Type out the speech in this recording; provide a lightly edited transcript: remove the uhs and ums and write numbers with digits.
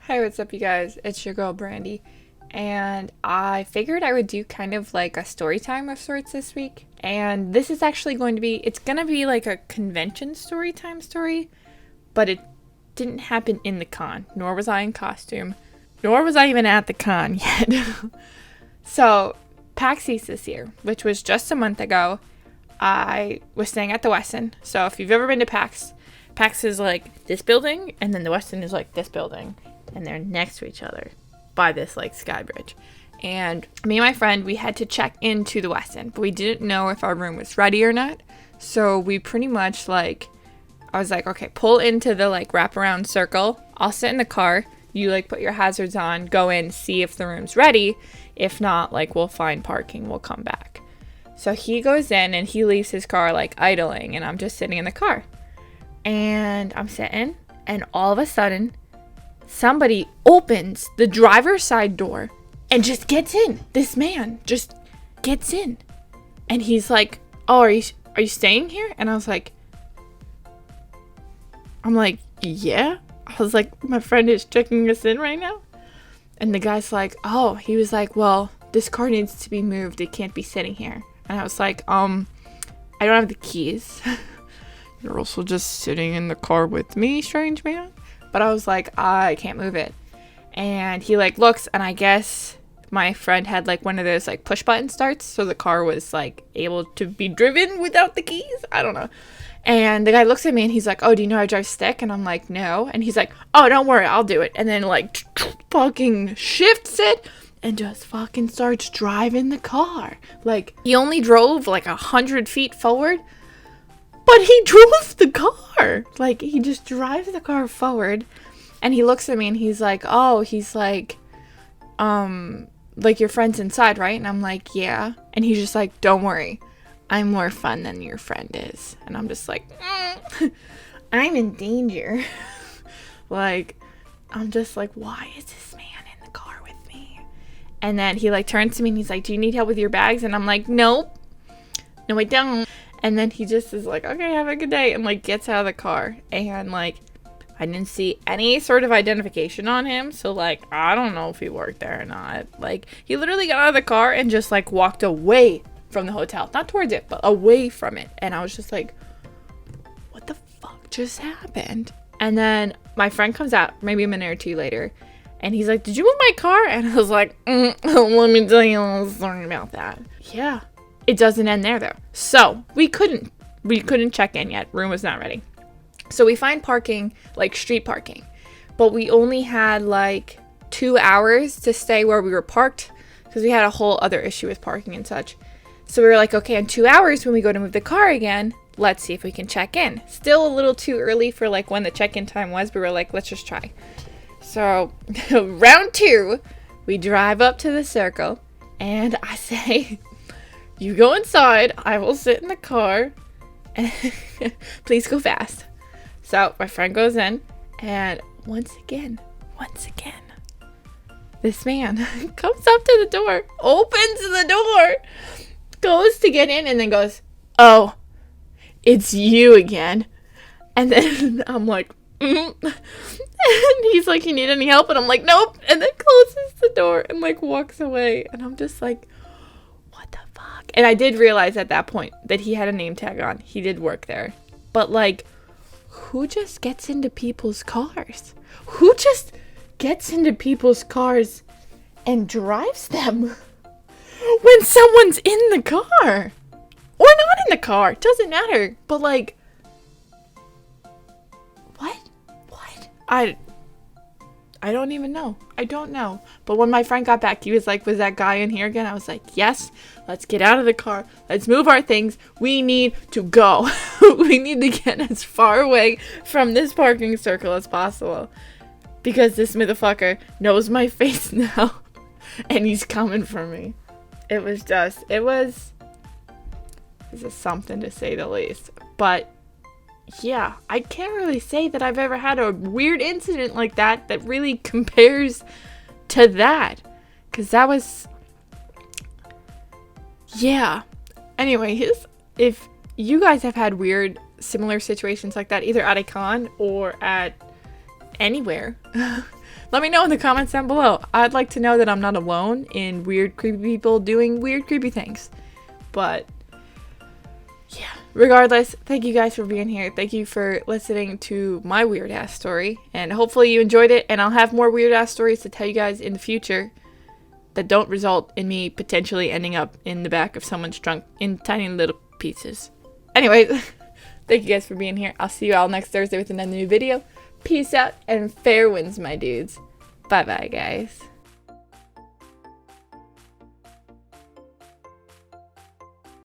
Hi, what's up, you guys? It's your girl, Brandy. And I figured I would do kind of like a story time of sorts this week. And this is actually it's going to be like a convention story time story, but it didn't happen in the con, nor was I in costume, nor was I even at the con yet. So, PAX East this year, which was just a month ago, I was staying at the Westin. So if you've ever been to PAX, PAX is like this building, and then the Westin is like this building, and they're next to each other by this like sky bridge. And me and my friend, we had to check into the Westin, but we didn't know if our room was ready or not. So we pretty much I was like, okay, pull into the like wraparound circle. I'll sit in the car. You like put your hazards on, go in, see if the room's ready. If not, like we'll find parking, we'll come back. So he goes in and he leaves his car like idling, and I'm just sitting in the car. And I'm sitting, and all of a sudden, somebody opens the driver's side door and just gets in. This man just gets in. And he's like, "Oh, are you staying here?" And I'm like, "Yeah." I was like, "My friend is checking us in right now." And the guy's like, "Oh," he was like, "Well, this car needs to be moved. It can't be sitting here." And I was like, I don't have the keys." "You're also just sitting in the car with me, strange man." But I was like, "I can't move it." And he like looks, and I guess my friend had like one of those like push button starts, so the car was like able to be driven without the keys. I don't know. And the guy looks at me and he's like, "Oh, do you know how to drive stick?" And I'm like, "No." And he's like, "Oh, don't worry, I'll do it." And then like fucking shifts it and just fucking starts driving the car. Like, he only drove like 100 feet forward, but he drove the car. Like, he just drives the car forward. And he looks at me and he's like, like, your friend's inside, right? And I'm like, "Yeah." And he's just like, "Don't worry, I'm more fun than your friend is." And I'm just like, I'm in danger. Like, I'm just like, why is this man in the car with me? And then he like turns to me and he's like, "Do you need help with your bags?" And I'm like, "Nope. No, I don't." And then he just is like, "Okay, have a good day," and like gets out of the car. And like, I didn't see any sort of identification on him, so like, I don't know if he worked there or not. Like, he literally got out of the car and just like walked away from the hotel. Not towards it, but away from it. And I was just like, what the fuck just happened? And then my friend comes out maybe a minute or two later, and he's like, "Did you move my car?" And I was like, let me tell you a little story about that. Yeah. It doesn't end there though. So we couldn't check in yet. Room was not ready. So we find parking, like street parking, but we only had like 2 hours to stay where we were parked because we had a whole other issue with parking and such. So we were like, okay, in 2 hours when we go to move the car again, let's see if we can check in. Still a little too early for like when the check-in time was, but we were like, let's just try. So round 2, we drive up to the circle and I say, "You go inside, I will sit in the car, and please go fast." So my friend goes in, and once again, this man comes up to the door, opens the door, goes to get in, and then goes, "Oh, it's you again." And then I'm like, And he's like, "You need any help?" And I'm like, "Nope." And then closes the door and like walks away. And I'm just like, what the fuck? And I did realize at that point that he had a name tag on. He did work there. But like, who just gets into people's cars? Who just gets into people's cars and drives them when someone's in the car? Or not in the car. Doesn't matter. But like, what? I don't even know. I don't know. But when my friend got back, he was like, "Was that guy in here again?" I was like, "Yes. Let's get out of the car. Let's move our things. We need to go." We need to get as far away from this parking circle as possible. Because this motherfucker knows my face now. And he's coming for me. It was something to say the least. But yeah, I can't really say that I've ever had a weird incident like that really compares to that. Because that was... yeah. Anyway, if you guys have had weird, similar situations like that, either at a con or at anywhere, Let me know in the comments down below. I'd like to know that I'm not alone in weird, creepy people doing weird, creepy things. But yeah, regardless, thank you guys for being here. Thank you for listening to my weird ass story, and hopefully you enjoyed it, and I'll have more weird ass stories to tell you guys in the future that don't result in me potentially ending up in the back of someone's trunk in tiny little pieces. Anyway, thank you guys for being here. I'll see you all next Thursday with another new video. Peace out and fair winds, my dudes. Bye bye, guys.